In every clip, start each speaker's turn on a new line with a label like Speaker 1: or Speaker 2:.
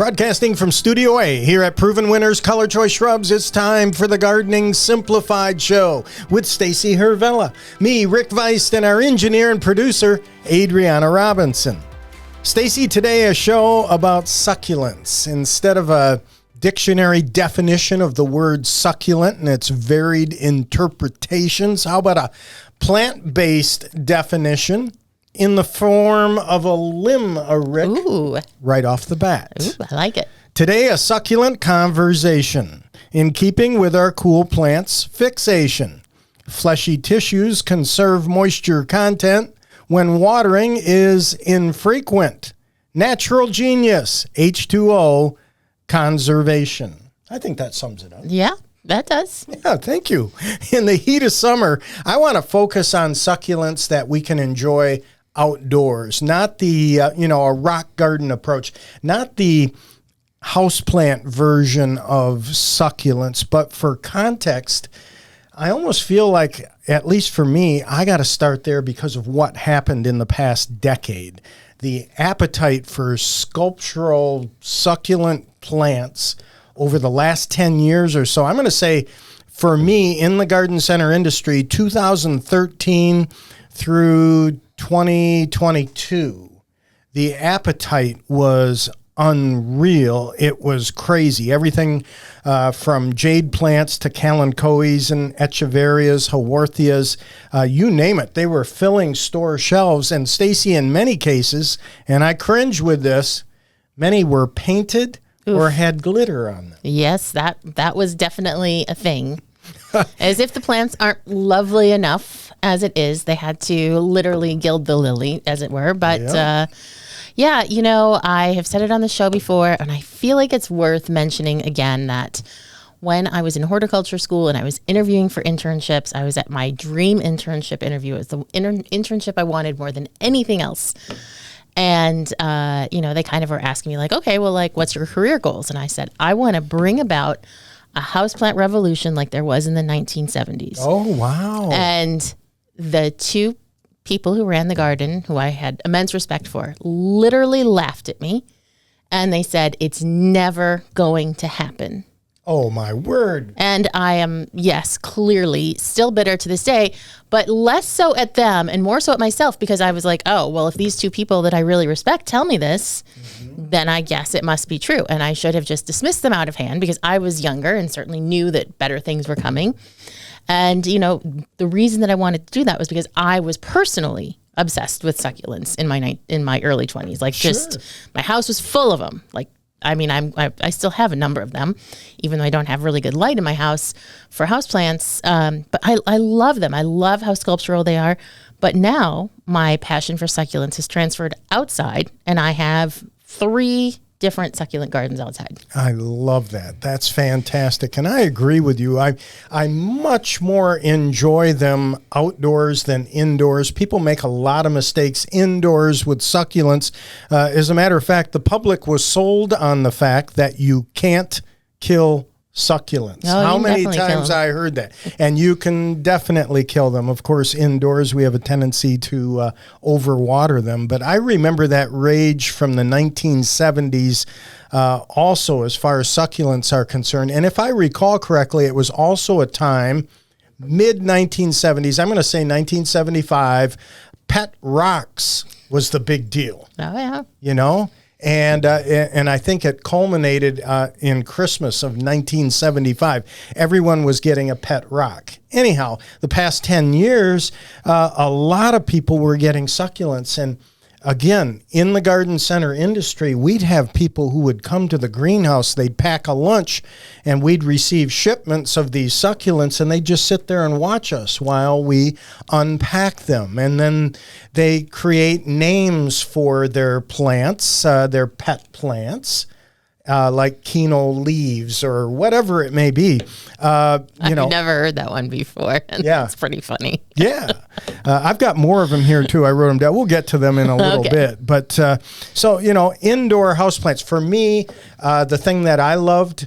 Speaker 1: Broadcasting from Studio A here at Proven Winners Color Choice Shrubs, it's time for the Gardening Simplified Show with Stacy Hervella, me, Rick Weist, and our engineer and producer, Adriana Robinson. Stacy, today a show about succulents. Instead of a dictionary definition of the word succulent and its varied interpretations, how about a plant-based definition in the form of a limerick?
Speaker 2: Ooh.
Speaker 1: Right off the bat.
Speaker 2: Ooh, I like it.
Speaker 1: Today, a succulent conversation in keeping with our cool plants fixation. Fleshy tissues conserve moisture content when watering is infrequent. Natural genius, H2O conservation. I think that sums it up.
Speaker 2: Yeah, that does.
Speaker 1: Yeah, thank you. In the heat of summer, I want to focus on succulents that we can enjoy outdoors, not the, a rock garden approach, not the houseplant version of succulents. But for context, I almost feel like, at least for me, I got to start there because of what happened in the past decade. The appetite for sculptural succulent plants over the last 10 years or so. I'm going to say, for me, in the garden center industry, 2013 through 2022, the appetite was unreal. It was crazy. Everything from jade plants to kalanchoes and echeverias, haworthias, you name it. They were filling store shelves. And Stacy, in many cases, and I cringe with this, many were painted or had glitter on them.
Speaker 2: Yes, that was definitely a thing. As if the plants aren't lovely enough as it is, they had to literally gild the lily, as it were. But yeah, I have said it on the show before, and I feel like it's worth mentioning again that when I was in horticulture school and I was interviewing for internships, I was at my dream internship interview. It was the internship I wanted more than anything else. And, they kind of were asking me like, okay, well, like, what's your career goals? And I said, I want to bring about a houseplant revolution like there was in the 1970s.
Speaker 1: Oh, wow.
Speaker 2: And the two people who ran the garden, who I had immense respect for, literally laughed at me. And they said, it's never going to happen.
Speaker 1: Oh, my word.
Speaker 2: And I am, yes, clearly still bitter to this day, but less so at them and more so at myself, because I was like, oh, well, if these two people that I really respect tell me this, then I guess it must be true. And I should have just dismissed them out of hand because I was younger and certainly knew that better things were coming. And, the reason that I wanted to do that was because I was personally obsessed with succulents in my early 20s. Like, just my house was full of them. Like, I still have a number of them, even though I don't have really good light in my house for houseplants. But I love them. I love how sculptural they are. But now my passion for succulents has transferred outside, and I have 3 different succulent gardens outside.
Speaker 1: I love that. That's fantastic. And I agree with you. I much more enjoy them outdoors than indoors. People make a lot of mistakes indoors with succulents. As a matter of fact, the public was sold on the fact that you can't kill succulents.
Speaker 2: Oh,
Speaker 1: how many times I heard that? And you can definitely kill them. Of course, indoors we have a tendency to overwater them. But I remember that rage from the 1970s also as far as succulents are concerned. And if I recall correctly, it was also a time, mid-1970s, I'm going to say 1975, pet rocks was the big deal.
Speaker 2: Oh, yeah.
Speaker 1: And I think it culminated in Christmas of 1975. Everyone was getting a pet rock. Anyhow, the past 10 years, a lot of people were getting succulents. And again, in the garden center industry, we'd have people who would come to the greenhouse, they'd pack a lunch, and we'd receive shipments of these succulents, and they'd just sit there and watch us while we unpack them. And then they create names for their plants, their pet plants, like Kino leaves or whatever it may be.
Speaker 2: I've never heard that one before.
Speaker 1: Yeah.
Speaker 2: It's pretty funny.
Speaker 1: Yeah. I've got more of them here too. I wrote them down. We'll get to them in a little bit. But so, indoor houseplants. For me, the thing that I loved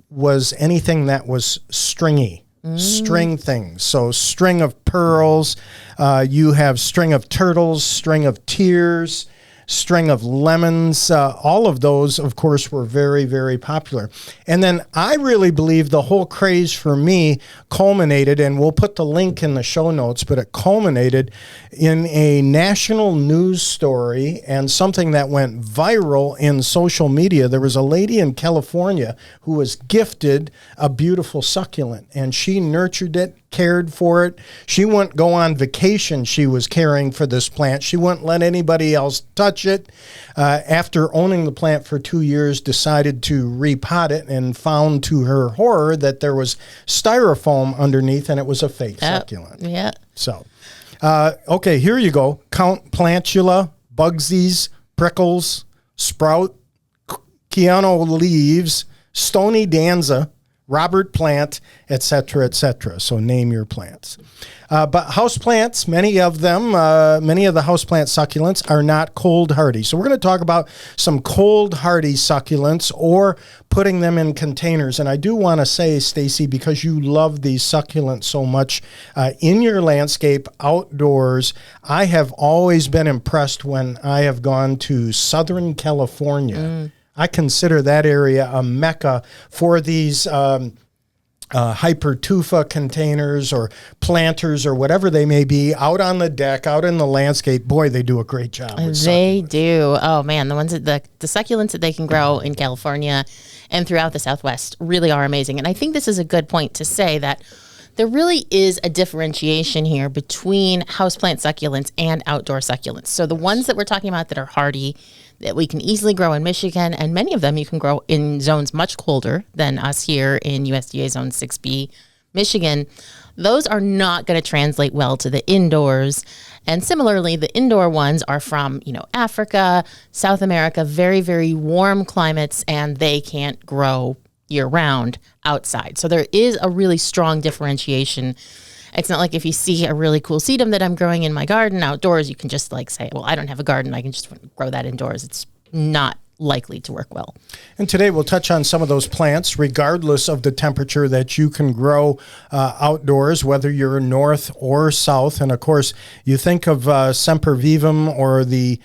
Speaker 1: was anything that was stringy. String things. So string of pearls. You have string of turtles, string of tears. string of lemons. All of those, of course, were very, very popular. And then I really believe the whole craze for me culminated, and we'll put the link in the show notes, but it culminated in a national news story and something that went viral in social media. There was a lady in California who was gifted a beautiful succulent, and she nurtured it, cared for it. She wouldn't go on vacation. She was caring for this plant. She wouldn't let anybody else touch it. After owning the plant for 2 years, decided to repot it and found to her horror that there was styrofoam underneath and it was a fake succulent.
Speaker 2: Yeah.
Speaker 1: So, okay, here you go. Count Plantula, Bugsies, Prickles, Sprout, Keanu Leaves, Stony Danza, Robert Plant, etc., etc. So name your plants. But houseplants, many of the houseplant succulents are not cold hardy. So we're going to talk about some cold hardy succulents or putting them in containers. And I do want to say, Stacy, because you love these succulents so much, in your landscape, outdoors, I have always been impressed when I have gone to Southern California. I consider that area a mecca for these hypertufa containers or planters or whatever they may be out on the deck, out in the landscape. Boy, they do a great job.
Speaker 2: They do. Oh man, the ones that the succulents that they can grow in California and throughout the Southwest really are amazing. And I think this is a good point to say that there really is a differentiation here between houseplant succulents and outdoor succulents. So the ones that we're talking about that are hardy, that we can easily grow in Michigan, and many of them you can grow in zones much colder than us here in USDA Zone 6B, Michigan, those are not going to translate well to the indoors. And similarly, the indoor ones are from, Africa, South America, very, very warm climates, and they can't grow year-round outside. So there is a really strong differentiation. It's not like if you see a really cool sedum that I'm growing in my garden outdoors, you can just say, well, I don't have a garden, I can just grow that indoors. It's not likely to work well. And
Speaker 1: today we'll touch on some of those plants, regardless of the temperature, that you can grow outdoors, whether you're north or south. And of course, you think of sempervivum, or the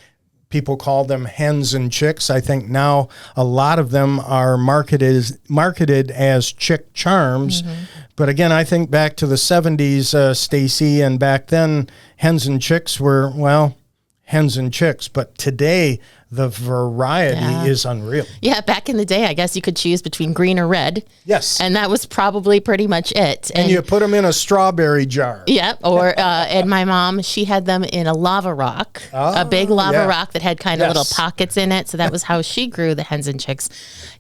Speaker 1: people call them hens and chicks. I think now a lot of them are marketed as chick charms. Mm-hmm. But again, I think back to the 70s, Stacy, and back then hens and chicks were, hens and chicks. But today, the variety is unreal. Yeah, back in the day, I guess you could choose between green or red. Yes. And that was probably pretty much it. And you put them in a strawberry jar. Yep. Or, and my mom, she had them in a lava rock, a big lava rock that had kind of little pockets in it. So that was how she grew the hens and chicks.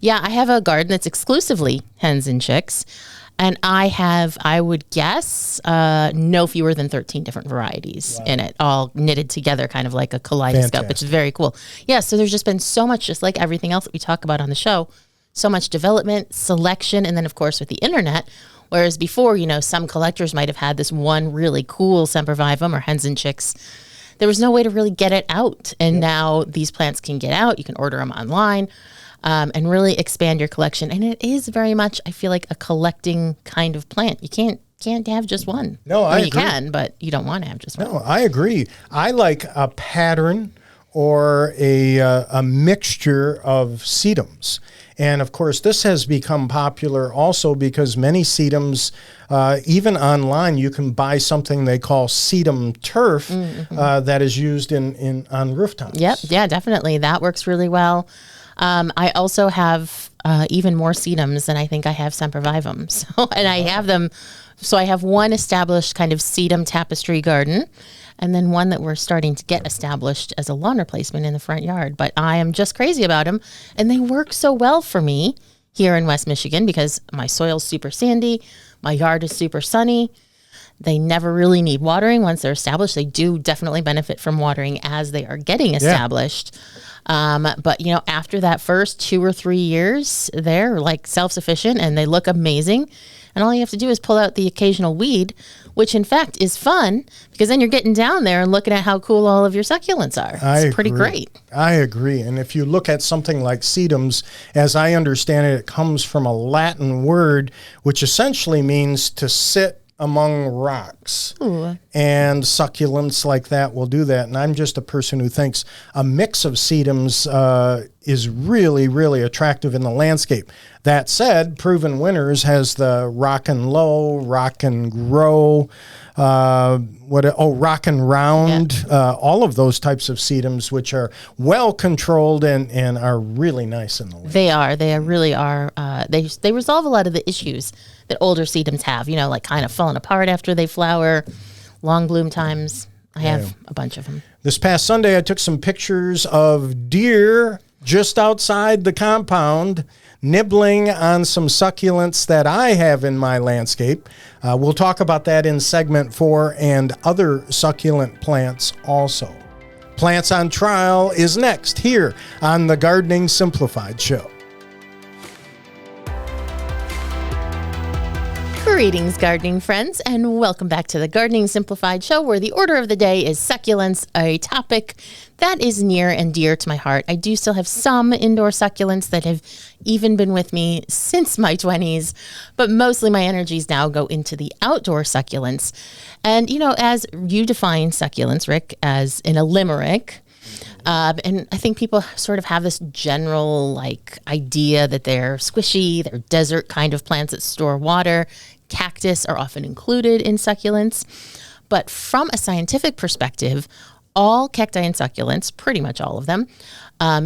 Speaker 1: Yeah, I have a garden that's exclusively hens and chicks. And I would guess, no fewer than 13 different varieties in it, all knitted together, kind of like a kaleidoscope, which is very cool. Yeah, so there's just been so much, just like everything else that we talk about on the show, so much development, selection, and then, of course, with the internet, whereas before, some collectors might have had this one really cool sempervivum or hens and chicks. There was no way to really get it out, and now these plants can get out. You can order them online. And really expand your collection. And it is very much, I feel like, a collecting kind of plant. You can't have just one. No, I agree. You can, but you don't want to have just one. No, I agree. I like a pattern or a mixture of sedums. And of course, this has become popular also because many sedums, even online, you can buy something they call sedum turf that is used on rooftops. Yep, yeah, definitely. That works really well. I also have even more sedums than I think I have sempervivums. So, and I have them. So I have one established kind of sedum tapestry garden, and then one that we're starting to get established as a lawn replacement in the front yard. But I am just crazy about them, and they work so well for me here in West Michigan because my soil's super sandy, my yard is super sunny. They never really need watering once they're established. They do definitely benefit from watering as they are getting established. But, after that first 2 or 3 years, they're like self-sufficient and they look amazing. And all you have to do is pull out the occasional weed, which in fact is fun because then you're getting down there and looking at how cool all of your succulents are. It's pretty great. I agree. And if you look at something like sedums, as I understand it, it comes from a Latin word, which essentially means to sit among rocks.
Speaker 2: Ooh.
Speaker 1: And succulents like that will do that. And I'm just a person who thinks a mix of sedums is really, really attractive in the landscape. That said, Proven Winners has the Rock and Low, Rock and Grow, Rock and Round, all of those types of sedums, which are well controlled and are really nice in the land.
Speaker 2: They really are. They resolve a lot of the issues that older sedums have, like kind of falling apart after they flower, long bloom times. I have a bunch of them.
Speaker 1: This past Sunday, I took some pictures of deer just outside the compound, nibbling on some succulents that I have in my landscape. We'll talk about that in segment 4 and other succulent plants also. Plants on Trial is next here on the Gardening Simplified Show.
Speaker 2: Greetings, gardening friends, and welcome back to the Gardening Simplified Show, where the order of the day is succulents, a topic that is near and dear to my heart. I do still have some indoor succulents that have even been with me since my 20s, but mostly my energies now go into the outdoor succulents. And, as you define succulents, Rick, as in a limerick, and I think people sort of have this general idea that they're squishy, they're desert kind of plants that store water. Cactus are often included in succulents. But from a scientific perspective, all cacti and succulents, pretty much all of them,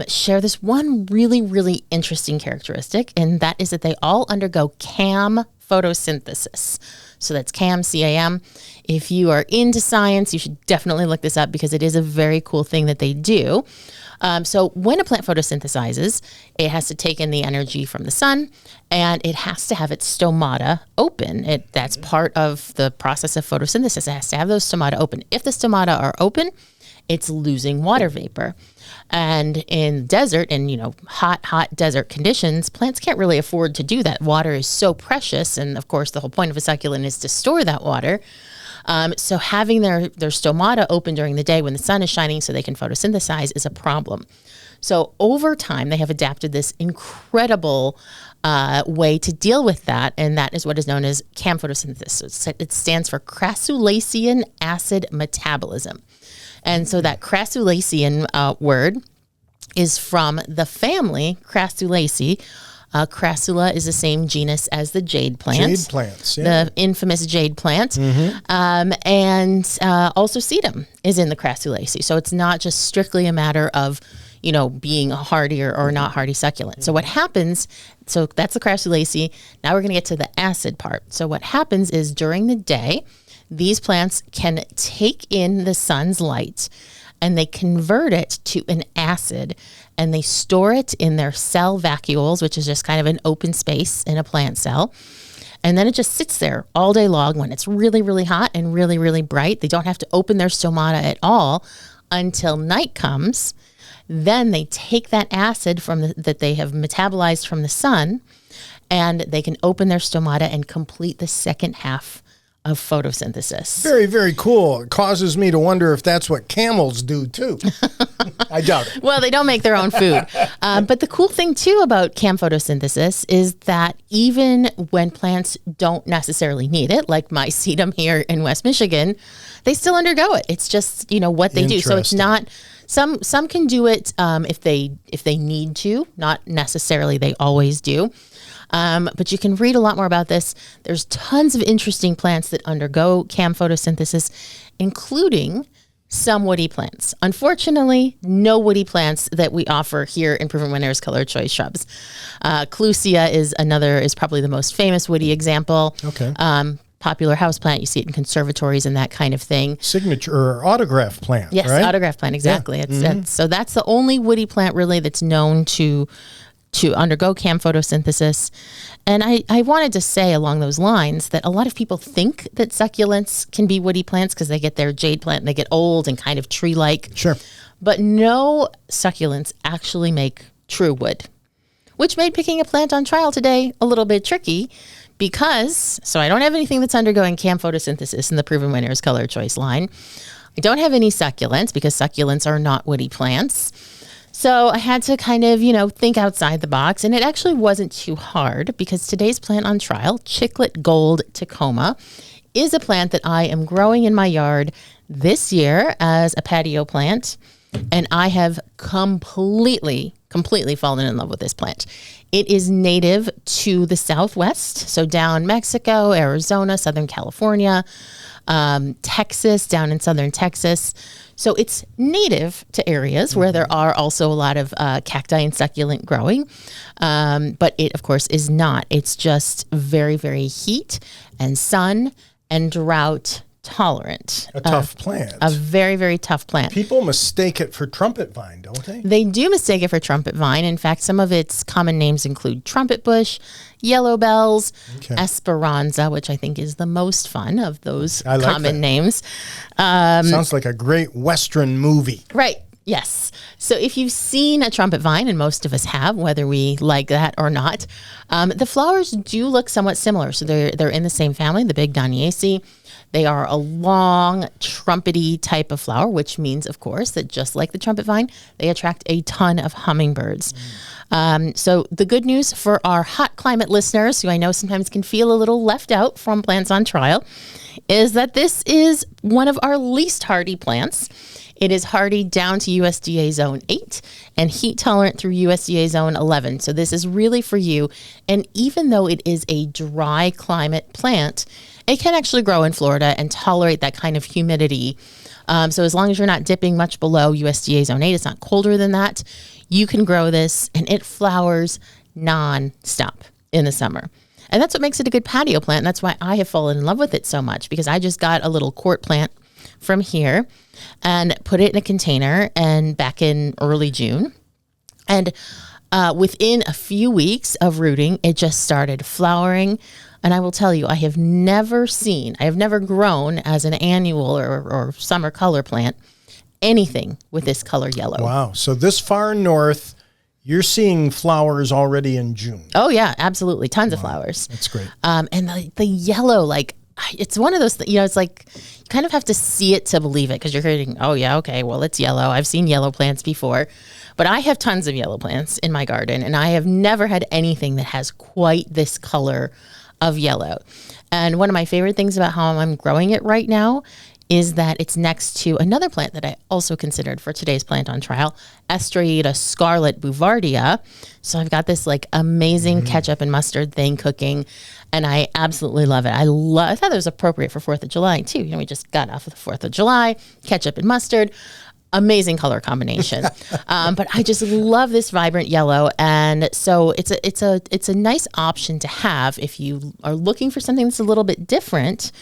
Speaker 2: share this one really, really interesting characteristic, and that is that they all undergo CAM photosynthesis. So that's CAM, C-A-M. If you are into science, you should definitely look this up because it is a very cool thing that they do. So when a plant photosynthesizes, it has to take in the energy from the sun, and it has to have its stomata open. That's part of the process of photosynthesis. It has to have those stomata open. If the stomata are open, it's losing water vapor. And in desert and, hot desert conditions, plants can't really afford to do that. Water is so precious. And of course, the whole point of a succulent is to store that water. So having their stomata open during the day when the sun is shining so they can photosynthesize is a problem. So over time, they have adapted this incredible way to deal with that, and that is what is known as CAM photosynthesis. It stands for crassulacean acid metabolism. And so that crassulacean word is from the family Crassulaceae. Crassula is the same genus as the jade plant.
Speaker 1: Jade plants, yeah.
Speaker 2: The infamous jade plant. And also sedum is in the Crassulaceae. So it's not just strictly a matter of, being a hardy or not hardy succulent. So what happens, so that's the Crassulaceae. Now we're going to get to the acid part. So what happens is during the day, these plants can take in the sun's light and they convert it to an acid and they store it in their cell vacuoles, which is just kind of an open space in a plant cell. And then it just sits there all day long when it's really, really hot and really, really bright. They don't have to open their stomata at all until night comes. Then they take that acid that they have metabolized from the sun, and they can open their stomata and complete the second half of photosynthesis.
Speaker 1: Very, very cool. It causes me to wonder if that's what camels do too. I doubt it.
Speaker 2: Well, they don't make their own food. But the cool thing too about CAM photosynthesis is that even when plants don't necessarily need it, like my sedum here in West Michigan, they still undergo it. It's just, what they do. So it's not, some can do it if they need to, not necessarily they always do. But you can read a lot more about this. There's tons of interesting plants that undergo CAM photosynthesis, including some woody plants. Unfortunately, no woody plants that we offer here in Proven Winners Color Choice Shrubs. Clusia is probably the most famous woody example.
Speaker 1: Okay.
Speaker 2: Popular houseplant. You see it in conservatories and that kind of thing.
Speaker 1: Signature or autograph plant,
Speaker 2: yes,
Speaker 1: right?
Speaker 2: Autograph plant, exactly.
Speaker 1: Yeah.
Speaker 2: So that's the only woody plant really that's known to undergo CAM photosynthesis. And I wanted to say along those lines that a lot of people think that succulents can be woody plants because they get their jade plant and they get old and kind of tree-like.
Speaker 1: Sure.
Speaker 2: But no succulents actually make true wood, which made picking a plant on trial today a little bit tricky so I don't have anything that's undergoing CAM photosynthesis in the Proven Winners Color Choice line. I don't have any succulents because succulents are not woody plants. So I had to kind of, think outside the box, and it actually wasn't too hard because today's plant on trial, Chiclet Gold Tacoma, is a plant that I am growing in my yard this year as a patio plant. And I have completely fallen in love with this plant. It is native to the Southwest, so down Mexico, Arizona, Southern California, Texas, down in Southern Texas. So it's native to areas where there are also a lot of cacti and succulent growing. But it, of course, is not. It's just very, very heat and sun and drought tolerant.
Speaker 1: A tough plant.
Speaker 2: A very, very tough plant.
Speaker 1: People mistake it for trumpet vine, don't they?
Speaker 2: They do mistake it for trumpet vine. In fact, some of its common names include trumpet bush, yellow bells, esperanza, which I think is the most fun of those common names.
Speaker 1: Sounds like a great Western movie.
Speaker 2: Right. Yes. So if you've seen a trumpet vine, and most of us have, whether we like that or not, the flowers do look somewhat similar. So they're in the same family, the big Doniaceae. They are a long, trumpety type of flower, which means, of course, that just like the trumpet vine, they attract a ton of hummingbirds. So the good news for our hot climate listeners, who I know sometimes can feel a little left out from plants on trial, is that this is one of our least hardy plants. It is hardy down to USDA zone 8 and heat tolerant through USDA zone 11. So this is really for you. And even though it is a dry climate plant, it can actually grow in Florida and tolerate that kind of humidity. So as long as you're not dipping much below USDA zone 8, it's not colder than that, you can grow this and it flowers non-stop in the summer. And that's what makes it a good patio plant. And that's why I have fallen in love with it so much, because I just got a little quart plant from here and put it in a container and back in early June. And within a few weeks of rooting, it just started flowering. And I will tell you, I have never grown as an annual or summer color plant anything with this color yellow.
Speaker 1: Wow. So this far north, you're seeing flowers already in June.
Speaker 2: Oh, yeah, absolutely. Tons of flowers.
Speaker 1: That's great.
Speaker 2: And the yellow, like, it's one of those, it's like you kind of have to see it to believe it, because you're thinking, oh, yeah, okay, well, it's yellow. I've seen yellow plants before. But I have tons of yellow plants in my garden, and I have never had anything that has quite this color of yellow. And one of my favorite things about how I'm growing it right now is that it's next to another plant that I also considered for today's plant on trial, Estrellita scarlet bouvardia. So I've got this like amazing ketchup and mustard thing cooking, and I absolutely love it. I thought it was appropriate for 4th of July too. We just got off of the 4th of July, ketchup and mustard. Amazing color combination. But I just love this vibrant yellow. And so it's a nice option to have if you are looking for something that's a little bit different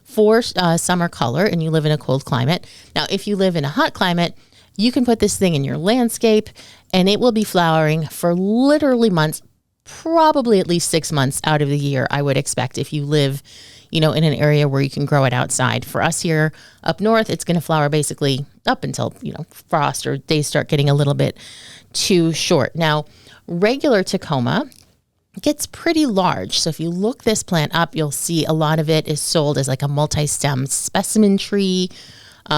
Speaker 2: for summer color and you live in a cold climate. Now, if you live in a hot climate, you can put this thing in your landscape and it will be flowering for literally months, probably at least 6 months out of the year, I would expect, if you live in an area where you can grow it outside. For us here up north, it's going to flower basically up until, frost or days start getting a little bit too short. Now, regular Tacoma gets pretty large. So if you look this plant up, you'll see a lot of it is sold as like a multi-stem specimen tree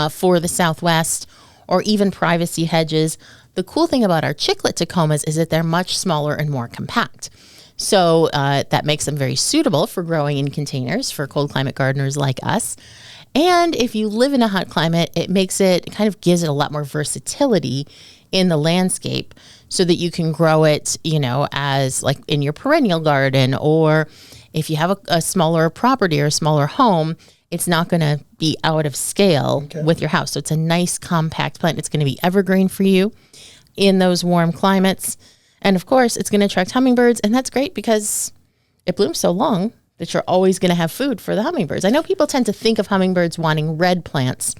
Speaker 2: for the Southwest, or even privacy hedges. The cool thing about our chiclet Tacomas is that they're much smaller and more compact. So that makes them very suitable for growing in containers for cold climate gardeners like us. And if you live in a hot climate, it kind of gives it a lot more versatility in the landscape, so that you can grow it, as like in your perennial garden, or if you have a smaller property or a smaller home, it's not going to be out of scale with your house. So it's a nice compact plant. It's going to be evergreen for you in those warm climates. And of course, it's going to attract hummingbirds. And that's great because it blooms so long that you're always going to have food for the hummingbirds. I know people tend to think of hummingbirds wanting red plants,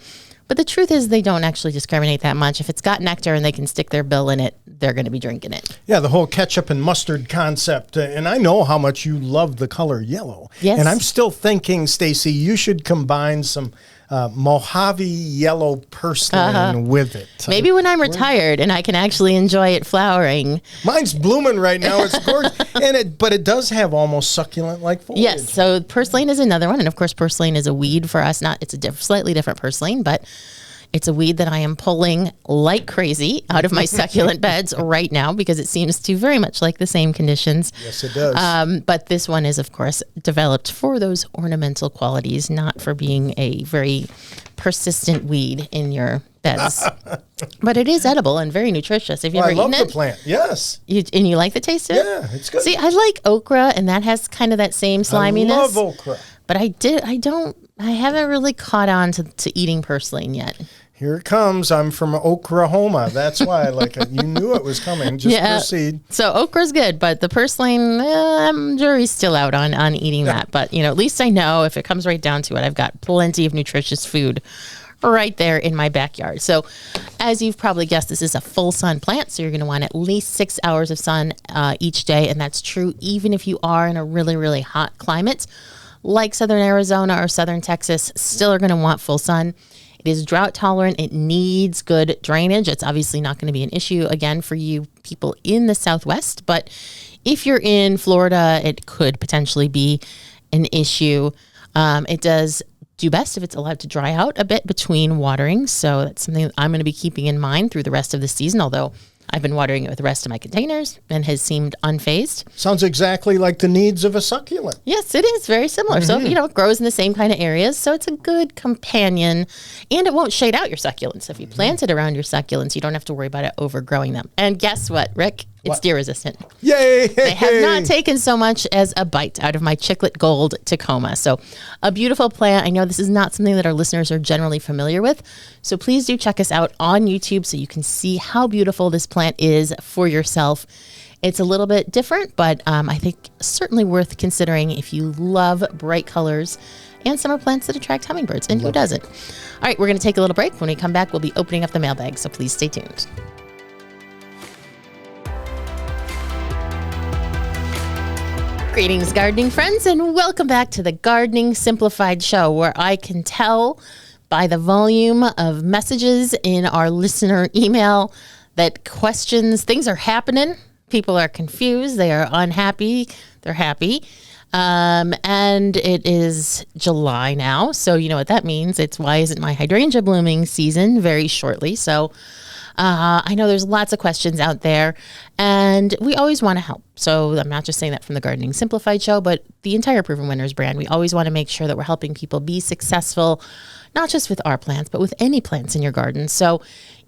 Speaker 2: but the truth is they don't actually discriminate that much. If it's got nectar and they can stick their bill in it, they're going to be drinking it.
Speaker 1: Yeah, the whole ketchup and mustard concept. And I know how much you love the color yellow.
Speaker 2: Yes.
Speaker 1: And I'm still thinking, Stacy, you should combine some Mojave yellow purslane with it.
Speaker 2: Maybe when I'm retired and I can actually enjoy it flowering.
Speaker 1: Mine's blooming right now. It's gorgeous. But it does have almost succulent-like foliage.
Speaker 2: Yes, so purslane is another one. And of course, purslane is a weed for us. It's a slightly different purslane, but It's a weed that I am pulling like crazy out of my succulent beds right now because it seems to very much like the same conditions.
Speaker 1: Yes, it does.
Speaker 2: But this one is, of course, developed for those ornamental qualities, not for being a very persistent weed in your beds. But it is edible and very nutritious. Have you ever eaten it?
Speaker 1: I love the plant. Yes.
Speaker 2: And you like the taste of it?
Speaker 1: Yeah, it's good.
Speaker 2: See, I like okra, and that has kind of that same sliminess.
Speaker 1: I love okra.
Speaker 2: But I haven't really caught on to eating purslane yet.
Speaker 1: Here it comes. I'm from Oklahoma. That's why I like it. You knew it was coming. Just proceed.
Speaker 2: So okra's good, but the purslane, I'm jury's still out on eating that. But, at least I know if it comes right down to it, I've got plenty of nutritious food right there in my backyard. So as you've probably guessed, this is a full sun plant. So you're going to want at least 6 hours of sun each day. And that's true even if you are in a really, really hot climate like southern Arizona or southern Texas, still are going to want full sun. It is drought tolerant. It needs good drainage. It's obviously not going to be an issue, again, for you people in the Southwest. But if you're in Florida, it could potentially be an issue. It does do best if it's allowed to dry out a bit between watering. So that's something that I'm going to be keeping in mind through the rest of the season, although I've been watering it with the rest of my containers and has seemed unfazed.
Speaker 1: Sounds exactly like the needs of a succulent.
Speaker 2: Yes, it is very similar. So, it grows in the same kind of areas. So it's a good companion, and it won't shade out your succulents. If you plant it around your succulents, you don't have to worry about it overgrowing them. And guess what, Rick? It's deer resistant.
Speaker 1: Yay!
Speaker 2: They have not taken so much as a bite out of my Chiclet Gold Tacoma. So a beautiful plant. I know this is not something that our listeners are generally familiar with. So please do check us out on YouTube so you can see how beautiful this plant is for yourself. It's a little bit different, but I think certainly worth considering if you love bright colors and summer plants that attract hummingbirds. And who doesn't? All right, we're going to take a little break. When we come back, we'll be opening up the mailbag. So please stay tuned. Greetings, gardening friends, and welcome back to the Gardening Simplified Show, where I can tell by the volume of messages in our listener email that things are happening. People are confused. They are unhappy. They're happy. And it is July now. So you know what that means. It's why isn't my hydrangea blooming season very shortly. So I know there's lots of questions out there, and we always want to help. So I'm not just saying that from the Gardening Simplified Show, but the entire Proven Winners brand. We always want to make sure that we're helping people be successful, not just with our plants, but with any plants in your garden. So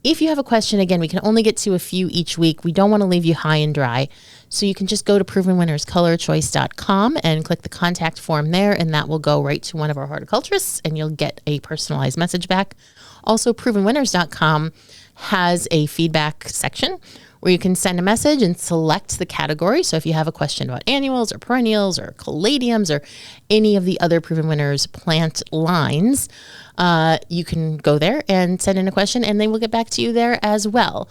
Speaker 2: if you have a question, again, we can only get to a few each week. We don't want to leave you high and dry. So you can just go to provenwinnerscolorchoice.com and click the contact form there, and that will go right to one of our horticulturists, and you'll get a personalized message back. Also, provenwinners.com has a feedback section where you can send a message and select the category. So if you have a question about annuals or perennials or caladiums or any of the other Proven Winners plant lines, you can go there and send in a question, and they will get back to you there as well.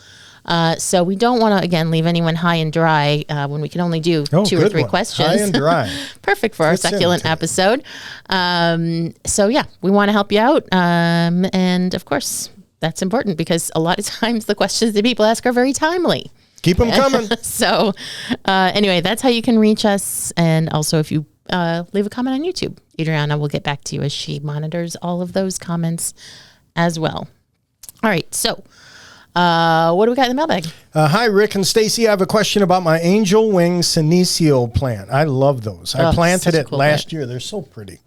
Speaker 2: So we don't want to, again, leave anyone high and dry when we can only do two or three questions. High
Speaker 1: and dry.
Speaker 2: Perfect for our succulent episode. So yeah, we want to help you out. And of course, that's important because a lot of times the questions that people ask are very timely.
Speaker 1: Keep them coming.
Speaker 2: So anyway, that's how you can reach us. And also if you leave a comment on YouTube, Adriana will get back to you as she monitors all of those comments as well. All right. So what do we got in the mailbag?
Speaker 1: Hi, Rick and Stacy. I have a question about my angel wing senecio plant. I love those. I planted it last year. They're so pretty.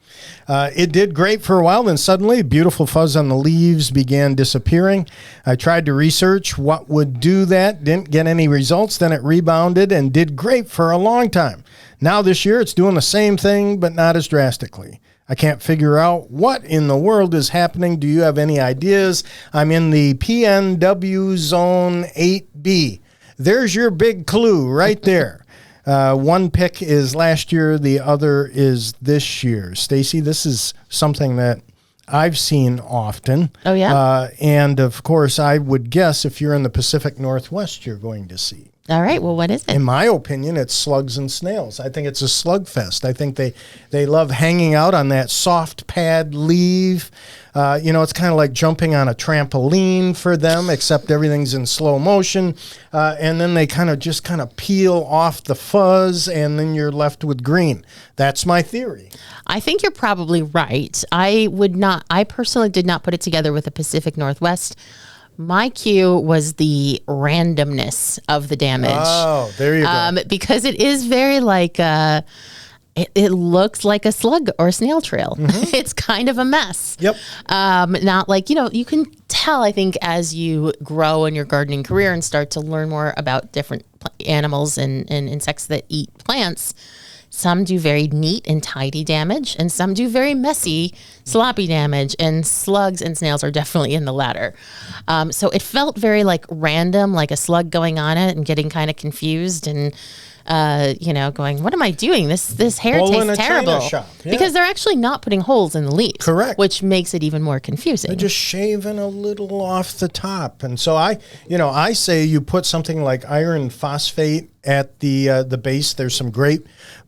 Speaker 1: It did great for a while, then suddenly beautiful fuzz on the leaves began disappearing. I tried to research what would do that, didn't get any results. Then it rebounded and did great for a long time. Now this year it's doing the same thing, but not as drastically. I can't figure out what in the world is happening. Do you have any ideas? I'm in the PNW zone 8B. There's your big clue right there. One pick is last year, the other is this year. Stacy, this is something that I've seen often.
Speaker 2: Oh, yeah?
Speaker 1: And, of course, I would guess if you're in the Pacific Northwest, you're going to see.
Speaker 2: All right. Well, what is it?
Speaker 1: In my opinion, it's slugs and snails. I think it's a slug fest. I think they love hanging out on that soft pad leaf. It's kind of like jumping on a trampoline for them, except everything's in slow motion. And then they kind of peel off the fuzz, and then you're left with green. That's my theory.
Speaker 2: I think you're probably right. I personally did not put it together with the Pacific Northwest. My cue was the randomness of the damage.
Speaker 1: Oh, there you go.
Speaker 2: Because it is very like, it looks like a slug or a snail trail. Mm-hmm. It's kind of a mess.
Speaker 1: Yep.
Speaker 2: Not like, you can tell, I think, as you grow in your gardening career and start to learn more about different animals and insects that eat plants. Some do very neat and tidy damage, and some do very messy, sloppy damage, and slugs and snails are definitely in the latter. So it felt very like random, like a slug going on it and getting kind of confused and, going, what am I doing? This hair tastes terrible.
Speaker 1: Yeah.
Speaker 2: Because they're actually not putting holes in the leaves.
Speaker 1: Correct.
Speaker 2: Which makes it even more confusing.
Speaker 1: They're just shaving a little off the top. And so I say you put something like iron phosphate at the base. There's some great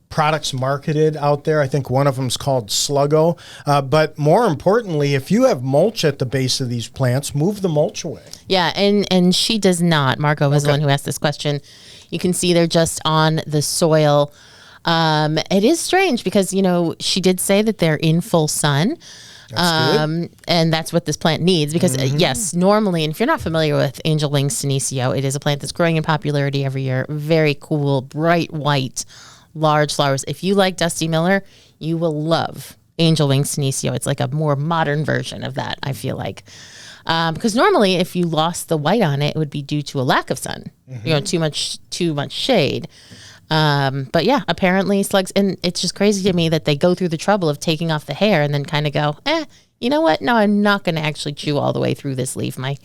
Speaker 1: products marketed out there. I think one of them is called Sluggo. But more importantly, if you have mulch at the base of these plants, move the mulch away.
Speaker 2: Yeah, and she does not. Marco was the one who asked this question. You can see they're just on the soil. It is strange because, she did say that they're in full sun.
Speaker 1: That's good.
Speaker 2: And that's what this plant needs because, yes, normally, and if you're not familiar with angel wing senecio, it is a plant that's growing in popularity every year. Very cool, bright white, large flowers. If you like Dusty Miller, you will love angel wing senecio. It's like a more modern version of that, I feel like. Because normally if you lost the white on it, it would be due to a lack of sun, too much shade. But yeah, apparently slugs, and it's just crazy to me that they go through the trouble of taking off the hair and then kind of go, you know what? No, I'm not going to actually chew all the way through this leaf. My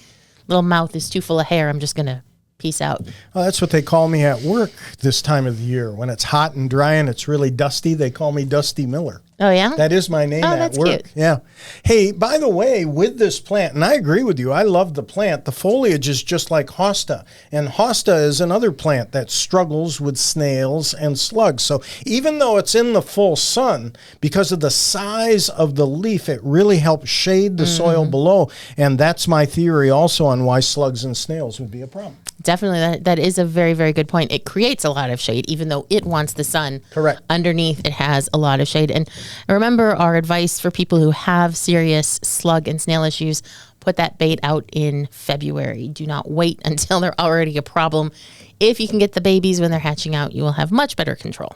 Speaker 2: little mouth is too full of hair. I'm just going to peace out.
Speaker 1: Well, that's what they call me at work this time of the year. When it's hot and dry and it's really dusty, they call me Dusty Miller.
Speaker 2: Oh, yeah?
Speaker 1: That is my name at
Speaker 2: that's
Speaker 1: work.
Speaker 2: Cute.
Speaker 1: Yeah. Hey, by the way, with this plant, and I agree with you, I love the plant. The foliage is just like hosta. And hosta is another plant that struggles with snails and slugs. So even though it's in the full sun, because of the size of the leaf, it really helps shade the soil below. And that's my theory also on why slugs and snails would be a problem.
Speaker 2: Definitely. That is a very, very good point. It creates a lot of shade, even though it wants the sun.
Speaker 1: Correct.
Speaker 2: Underneath, it has a lot of shade. And remember our advice for people who have serious slug and snail issues, put that bait out in February. Do not wait until they're already a problem. If you can get the babies when they're hatching out, you will have much better control.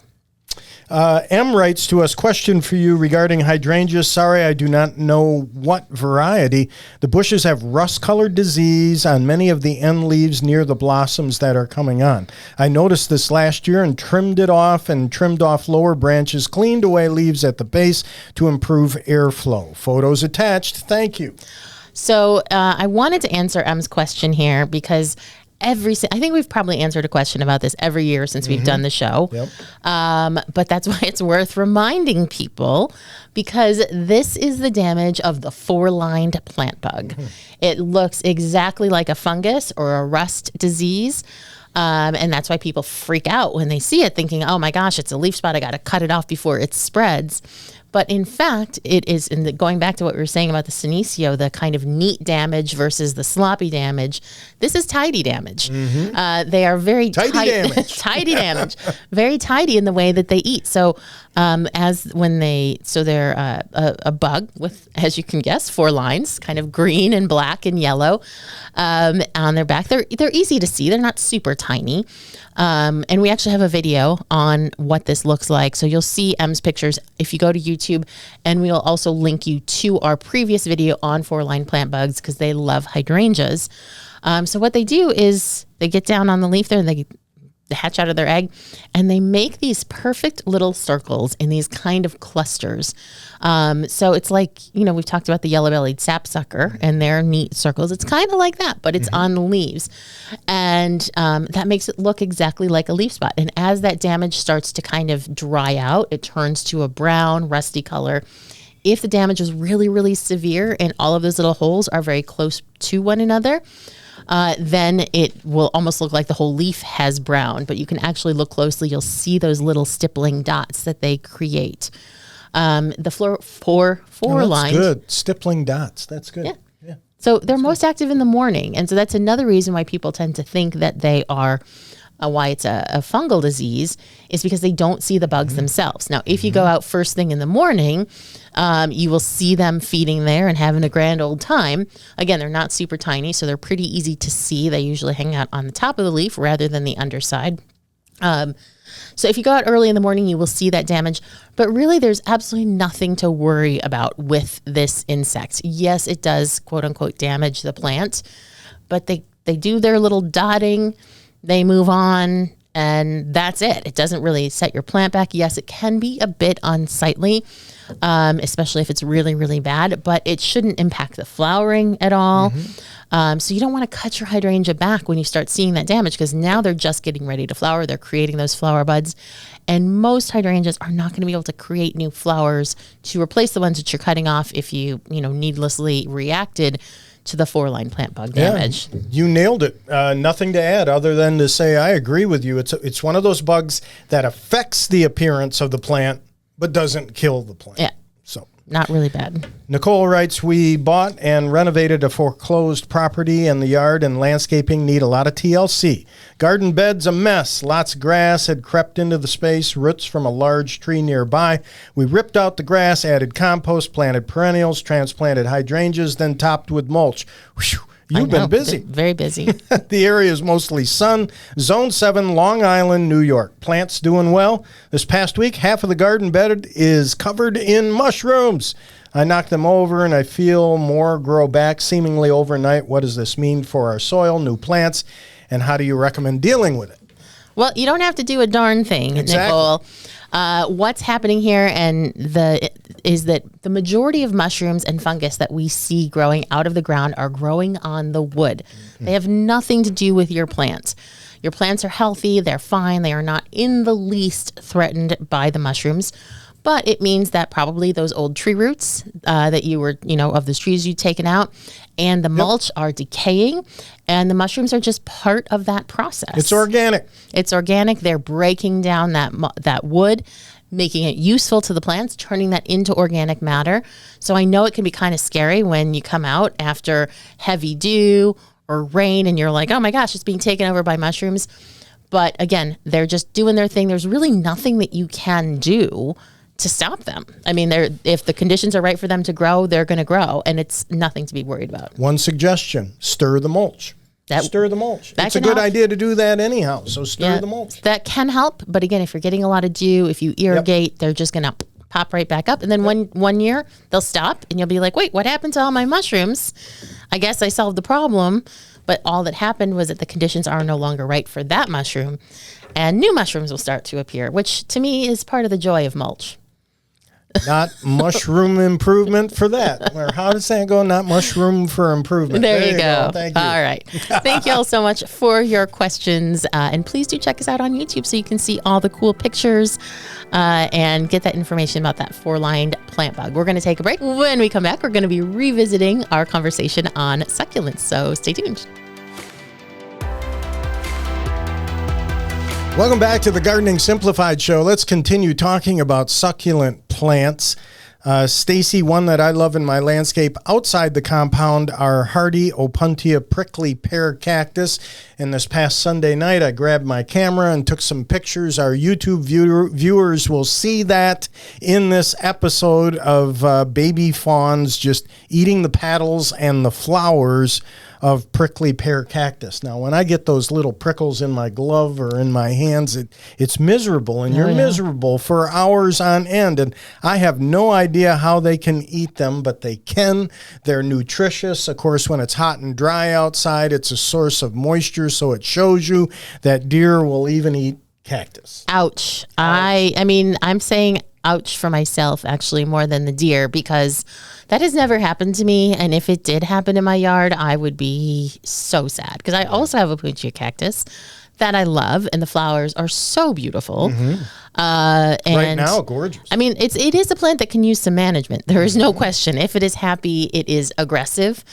Speaker 1: M writes to us, question for you regarding hydrangeas. Sorry, I do not know what variety. The bushes have rust-colored disease on many of the end leaves near the blossoms that are coming on. I noticed this last year and trimmed off lower branches, cleaned away leaves at the base to improve airflow. Photos attached. Thank you.
Speaker 2: So I wanted to answer M's question here because I think we've probably answered a question about this every year since we've done the show.
Speaker 1: Yep.
Speaker 2: But that's why it's worth reminding people because this is the damage of the four-lined plant bug. It looks exactly like a fungus or a rust disease. And that's why people freak out when they see it thinking, oh my gosh, it's a leaf spot. I got to cut it off before it spreads. But in fact, it is, going back to what we were saying about the senecio, the kind of neat damage versus the sloppy damage, this is tidy damage. They are very
Speaker 1: tidy damage.
Speaker 2: Tidy damage. Very tidy in the way that they eat. So they're a bug with, as you can guess, 4 lines, kind of green and black and yellow on their back. They're easy to see. They're not super tiny. And we actually have a video on what this looks like. So you'll see M's pictures if you go to YouTube, and we'll also link you to our previous video on 4-line plant bugs because they love hydrangeas. So what they do is they get down on the leaf there and they hatch out of their egg and they make these perfect little circles in these kind of clusters. So it's like, we've talked about the yellow-bellied sapsucker and their neat circles. It's kind of like that, but it's on the leaves. And that makes it look exactly like a leaf spot. And as that damage starts to kind of dry out, it turns to a brown, rusty color. If the damage is really, really severe and all of those little holes are very close to one another, then it will almost look like the whole leaf has browned. But you can actually look closely. You'll see those little stippling dots that they create. The four lines.
Speaker 1: Good. Stippling dots. That's good.
Speaker 2: Yeah. So they're most active in the morning. And so that's another reason why people tend to think that they are, why it's a fungal disease, is because they don't see the bugs themselves. Now, if you go out first thing in the morning, you will see them feeding there and having a grand old time. Again, they're not super tiny, so they're pretty easy to see. They usually hang out on the top of the leaf rather than the underside. So if you go out early in the morning, you will see that damage. But really, there's absolutely nothing to worry about with this insect. Yes, it does, quote unquote, damage the plant, but they do their little dotting, they move on, and that's it. It doesn't really set your plant back. Yes, it can be a bit unsightly, especially if it's really, really bad, but it shouldn't impact the flowering at all. So you don't want to cut your hydrangea back when you start seeing that damage, because now they're just getting ready to flower. They're creating those flower buds. And most hydrangeas are not going to be able to create new flowers to replace the ones that you're cutting off if you needlessly reacted to the 4-line plant bug damage.
Speaker 1: Yeah, you nailed it. Nothing to add other than to say I agree with you. It's one of those bugs that affects the appearance of the plant but doesn't kill the plant.
Speaker 2: Yeah.
Speaker 1: So
Speaker 2: not really bad.
Speaker 1: Nicole writes, we bought and renovated a foreclosed property, and the yard and landscaping need a lot of TLC. Garden bed's a mess. Lots of grass had crept into the space, roots from a large tree nearby. We ripped out the grass, added compost, planted perennials, transplanted hydrangeas, then topped with mulch. Whew. You've been busy.
Speaker 2: Very busy.
Speaker 1: The area is mostly sun. Zone 7, Long Island, New York. Plants doing well. This past week, half of the garden bed is covered in mushrooms. I knocked them over and I feel more grow back seemingly overnight. What does this mean for our soil, new plants, and how do you recommend dealing with it?
Speaker 2: Well, you don't have to do a darn thing,
Speaker 1: Exactly.
Speaker 2: Nicole. What's happening here is that the majority of mushrooms and fungus that we see growing out of the ground are growing on the wood. They have nothing to do with your plants. Your plants are healthy. They're fine. They are not in the least threatened by the mushrooms. But it means that probably those old tree roots that you were, of those trees you'd taken out and the mulch are decaying, and the mushrooms are just part of that process.
Speaker 1: It's organic.
Speaker 2: It's organic. They're breaking down that wood, making it useful to the plants, turning that into organic matter. So I know it can be kind of scary when you come out after heavy dew or rain and you're like, oh my gosh, it's being taken over by mushrooms. But again, they're just doing their thing. There's really nothing that you can do to stop them. I mean, if the conditions are right for them to grow, they're going to grow, and it's nothing to be worried about.
Speaker 1: One suggestion, stir the mulch. Stir the mulch. It's a good idea to do that anyhow, so stir the mulch.
Speaker 2: That can help, but again, if you're getting a lot of dew, if you irrigate, they're just going to pop right back up, and then one year, they'll stop, and you'll be like, wait, what happened to all my mushrooms? I guess I solved the problem, but all that happened was that the conditions are no longer right for that mushroom, and new mushrooms will start to appear, which to me is part of the joy of mulch.
Speaker 1: Not mushroom improvement for that. Or how does that go? Not mushroom for improvement.
Speaker 2: There you go.
Speaker 1: Thank you.
Speaker 2: All right. Thank you all so much for your questions. And please do check us out on YouTube so you can see all the cool pictures and get that information about that 4-lined plant bug. We're going to take a break. When we come back, we're going to be revisiting our conversation on succulents. So stay tuned.
Speaker 1: Welcome back to the Gardening Simplified Show. Let's continue talking about succulent plants. Stacy, one that I love in my landscape outside the compound are hardy Opuntia prickly pear cactus. And this past Sunday night, I grabbed my camera and took some pictures. Our YouTube viewers will see that in this episode of baby fawns just eating the petals and the flowers of prickly pear cactus. Now, when I get those little prickles in my glove or in my hands, it's miserable, and you're miserable for hours on end. And I have no idea how they can eat them, but they can. They're nutritious. Of course, when it's hot and dry outside, it's a source of moisture, so it shows you that deer will even eat cactus.
Speaker 2: Ouch. I mean, I'm saying ouch for myself actually more than the deer, because that has never happened to me. And if it did happen in my yard, I would be so sad, because I also have a Opuntia cactus that I love, and the flowers are so beautiful. And
Speaker 1: right now, gorgeous.
Speaker 2: I mean, it is a plant that can use some management. There is no question. If it is happy, it is aggressive.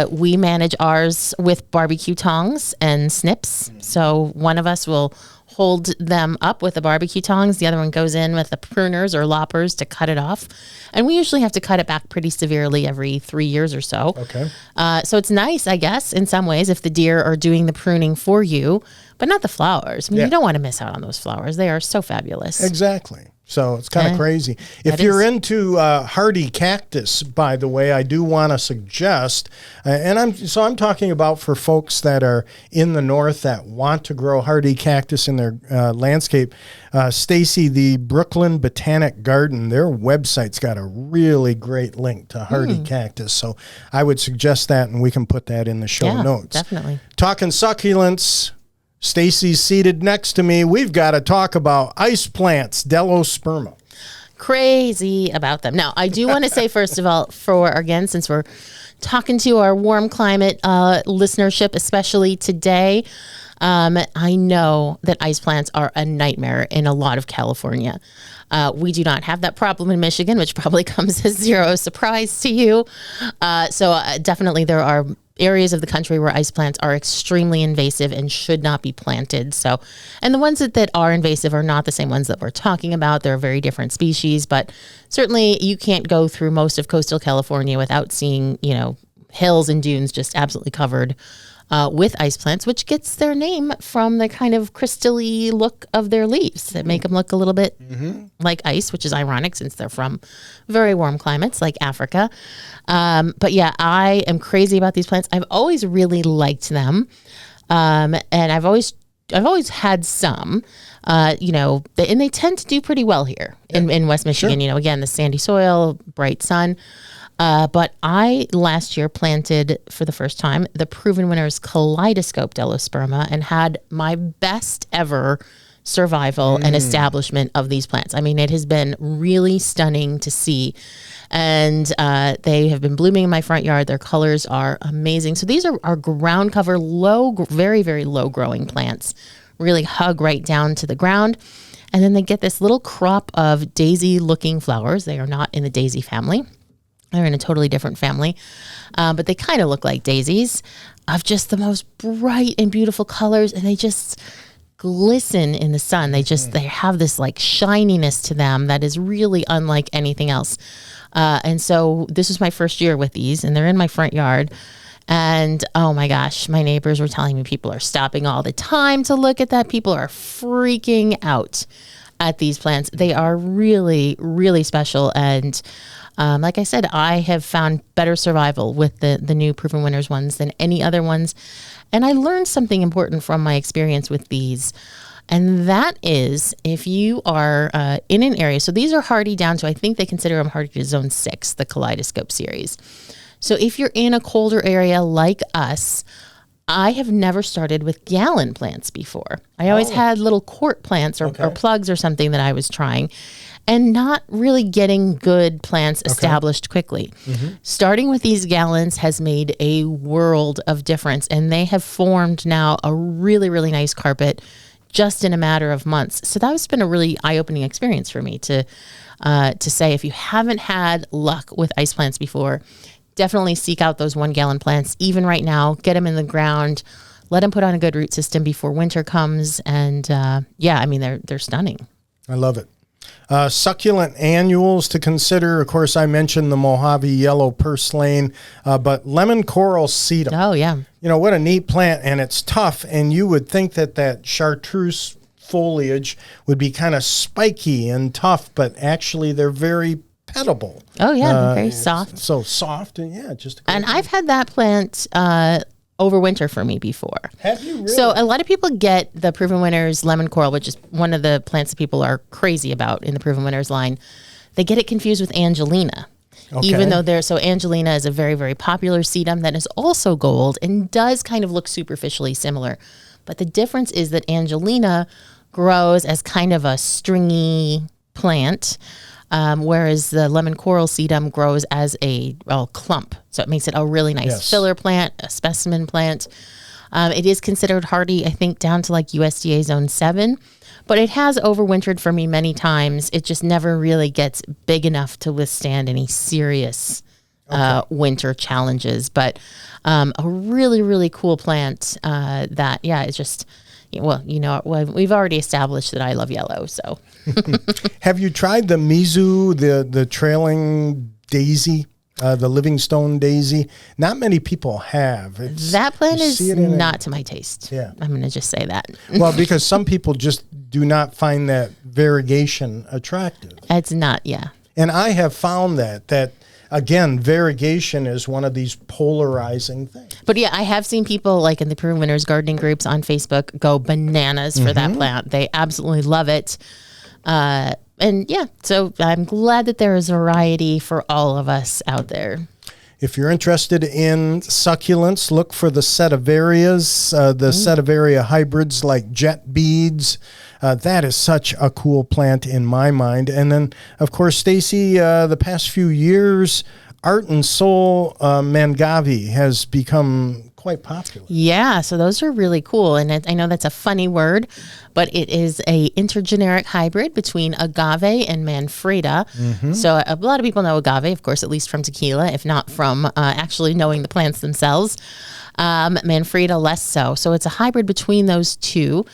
Speaker 2: We manage ours with barbecue tongs and snips. So one of us will hold them up with the barbecue tongs. The other one goes in with the pruners or loppers to cut it off. And we usually have to cut it back pretty severely every 3 years or so.
Speaker 1: Okay.
Speaker 2: So it's nice, I guess, in some ways, if the deer are doing the pruning for you, but not the flowers. I mean, you don't want to miss out on those flowers. They are so fabulous.
Speaker 1: Exactly. So it's kind of crazy. If you're into hardy cactus, by the way, I do want to suggest, and I'm talking about for folks that are in the north that want to grow hardy cactus in their landscape. Stacy, the Brooklyn Botanic Garden, their website's got a really great link to hardy cactus. So I would suggest that, and we can put that in the show notes.
Speaker 2: Definitely.
Speaker 1: Talking succulents. Stacy's seated next to me. We've got to talk about ice plants, Delosperma.
Speaker 2: Crazy about them. Now, I do want to say, first of all, again, since we're talking to our warm climate listenership, especially today, I know that ice plants are a nightmare in a lot of California. We do not have that problem in Michigan, which probably comes as zero surprise to you. So definitely there are areas of the country where ice plants are extremely invasive and should not be planted. So, and the ones that are invasive are not the same ones that we're talking about. They're very different species, but certainly you can't go through most of coastal California without seeing, hills and dunes just absolutely covered with ice plants, which gets their name from the kind of crystal-y look of their leaves that make them look a little bit like ice, which is ironic since they're from very warm climates like Africa. But yeah, I am crazy about these plants. I've always really liked them. And I've always had some, and they tend to do pretty well here in West Michigan.
Speaker 1: Sure.
Speaker 2: Again, the sandy soil, bright sun. But I last year planted for the first time the Proven Winners Kaleidoscope Delosperma and had my best ever survival and establishment of these plants. I mean, it has been really stunning to see. And they have been blooming in my front yard. Their colors are amazing. So these are ground cover, very, very low growing plants, really hug right down to the ground. And then they get this little crop of daisy looking flowers. They are not in the daisy family. They're in a totally different family, but they kind of look like daisies of just the most bright and beautiful colors, and they just glisten in the sun. They have this like shininess to them that is really unlike anything else. And so this was my first year with these, and they're in my front yard. And oh my gosh, my neighbors were telling me people are stopping all the time to look at that. People are freaking out at these plants. They are really, really special. And like I said, I have found better survival with the new Proven Winners ones than any other ones. And I learned something important from my experience with these. And that is if you are in an area, so these are hardy down to, I think they consider them hardy to zone 6, the Kaleidoscope series. So if you're in a colder area like us, I have never started with gallon plants before. I always had little quart plants or plugs or something that I was trying, and not really getting good plants established quickly. Starting with these gallons has made a world of difference, and they have formed now a really, really nice carpet just in a matter of months. So that has been a really eye-opening experience for me to say, if you haven't had luck with ice plants before, definitely seek out those 1 gallon plants. Even right now, get them in the ground, let them put on a good root system before winter comes. And they're stunning.
Speaker 1: I love it. Succulent annuals to consider. Of course, I mentioned the Mojave Yellow Purslane, but lemon coral sedum.
Speaker 2: Oh, yeah.
Speaker 1: What a neat plant, and it's tough. And you would think that chartreuse foliage would be kind of spiky and tough, but actually they're very petable.
Speaker 2: Oh, yeah. They're very soft.
Speaker 1: So soft, and just.
Speaker 2: And I've had that plant over winter for me before.
Speaker 1: Have you really?
Speaker 2: So a lot of people get the Proven Winners lemon coral, which is one of the plants that people are crazy about in the Proven Winners line. They get it confused with Angelina. Even though Angelina is a very, very popular sedum that is also gold and does kind of look superficially similar. But the difference is that Angelina grows as kind of a stringy plant, whereas the lemon coral sedum grows as a clump. So it makes it a really nice filler plant, a specimen plant. It is considered hardy, I think, down to like USDA Zone 7. But it has overwintered for me many times. It just never really gets big enough to withstand any serious winter challenges. But a really, really cool plant that, it's just, well, we've already established that I love yellow. So,
Speaker 1: have you tried the Mizu, the trailing daisy? The Livingstone daisy. Not many people have.
Speaker 2: That plant is not to my taste. Yeah. I'm going to just say that.
Speaker 1: Well, because some people just do not find that variegation attractive.
Speaker 2: It's not, yeah.
Speaker 1: And I have found that again, variegation is one of these polarizing things.
Speaker 2: But yeah, I have seen people like in the Peru Winners gardening groups on Facebook go bananas for that plant. They absolutely love it. And yeah, so I'm glad that there is variety for all of us out there.
Speaker 1: If you're interested in succulents, look for the Setaverias, the Setaveria hybrids like Jet Beads. That is such a cool plant in my mind. And then, of course, Stacy, the past few years, Art and Soul Mangavi has become quite popular.
Speaker 2: Yeah, so those are really cool. And I know that's a funny word, but it is a intergeneric hybrid between agave and manfreda. So a lot of people know agave, of course, at least from tequila, if not from actually knowing the plants themselves. Manfreda less so. So it's a hybrid between those two.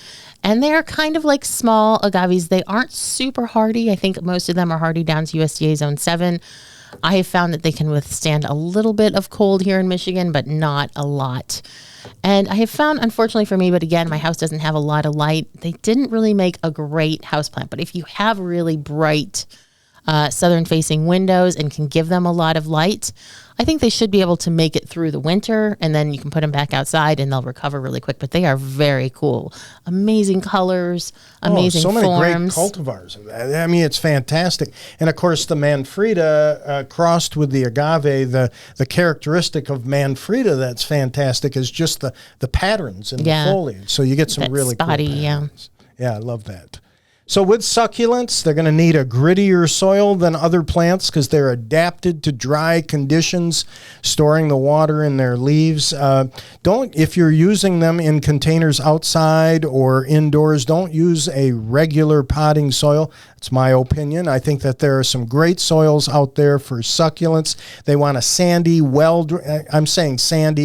Speaker 2: And they're kind of like small agaves. They aren't super hardy. I think most of them are hardy down to USDA Zone 7. I have found that they can withstand a little bit of cold here in Michigan, but not a lot. And I have found, unfortunately for me, but again, my house doesn't have a lot of light, they didn't really make a great houseplant. But if you have really bright southern-facing windows and can give them a lot of light, I think they should be able to make it through the winter, and then you can put them back outside and they'll recover really quick. But they are very cool. Amazing colors, amazing forms.
Speaker 1: So many great cultivars. I mean, it's fantastic. And of course, the Manfreda crossed with the agave, the characteristic of Manfreda that's fantastic is just the patterns in the foliage. So you get some really spotty, cool patterns. Yeah, I love that. So with succulents, they're going to need a grittier soil than other plants because they're adapted to dry conditions, storing the water in their leaves. If you're using them in containers outside or indoors, don't use a regular potting soil. It's my opinion. I think that there are some great soils out there for succulents. They want a sandy,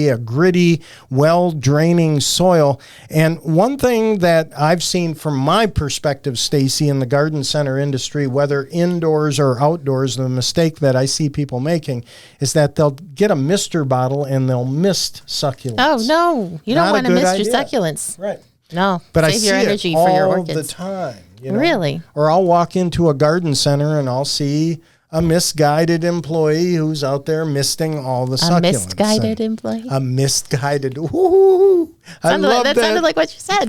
Speaker 1: a gritty, well-draining soil. And one thing that I've seen from my perspective, Stacy, in the garden center industry, whether indoors or outdoors, the mistake that I see people making is that they'll get a mister bottle and they'll mist succulents.
Speaker 2: Oh, no. You don't want to mist your succulents.
Speaker 1: Right.
Speaker 2: No.
Speaker 1: But
Speaker 2: save
Speaker 1: I see
Speaker 2: your energy
Speaker 1: it
Speaker 2: for your
Speaker 1: all
Speaker 2: orchids.
Speaker 1: the time. You know?
Speaker 2: Really?
Speaker 1: Or I'll walk into a garden center and I'll see a misguided employee who's out there misting all the succulents.
Speaker 2: A misguided employee?
Speaker 1: A misguided. Ooh,
Speaker 2: that sounded like what you said.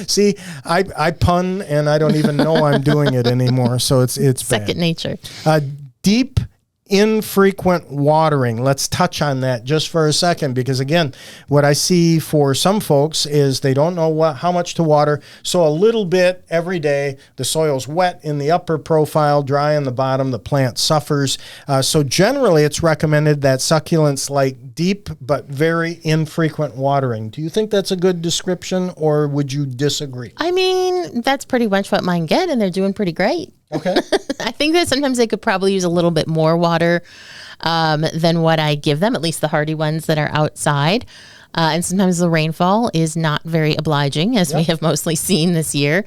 Speaker 1: See, I pun and I don't even know I'm doing it anymore. So it's
Speaker 2: second nature.
Speaker 1: Deep, infrequent watering. Let's touch on that just for a second, because again, what I see for some folks is they don't know how much to water. So a little bit every day. The soil's wet in the upper profile, dry in the bottom. The plant suffers. So generally, it's recommended that succulents like deep but very infrequent watering. Do you think that's a good description, or would you disagree?
Speaker 2: I mean, that's pretty much what mine get, and they're doing pretty great.
Speaker 1: Okay.
Speaker 2: I think that sometimes they could probably use a little bit more water than what I give them, at least the hardy ones that are outside. And sometimes the rainfall is not very obliging, as we have mostly seen this year.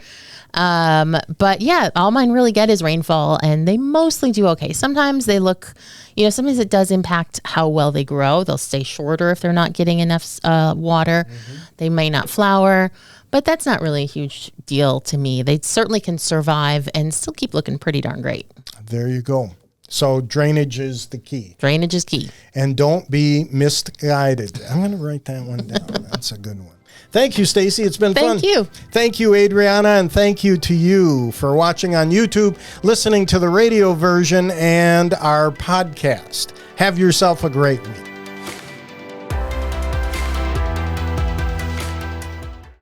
Speaker 2: But yeah, all mine really get is rainfall, and they mostly do okay. Sometimes they look, sometimes it does impact how well they grow. They'll stay shorter if they're not getting enough water. Mm-hmm. They may not flower. But that's not really a huge deal to me. They certainly can survive and still keep looking pretty darn great.
Speaker 1: There you go. So drainage is the key.
Speaker 2: Drainage is key.
Speaker 1: And don't be misguided. I'm going to write that one down. That's a good one. Thank you, Stacy. It's been fun.
Speaker 2: Thank you.
Speaker 1: Thank you, Adriana, and thank you to you for watching on YouTube, listening to the radio version, and our podcast. Have yourself a great week.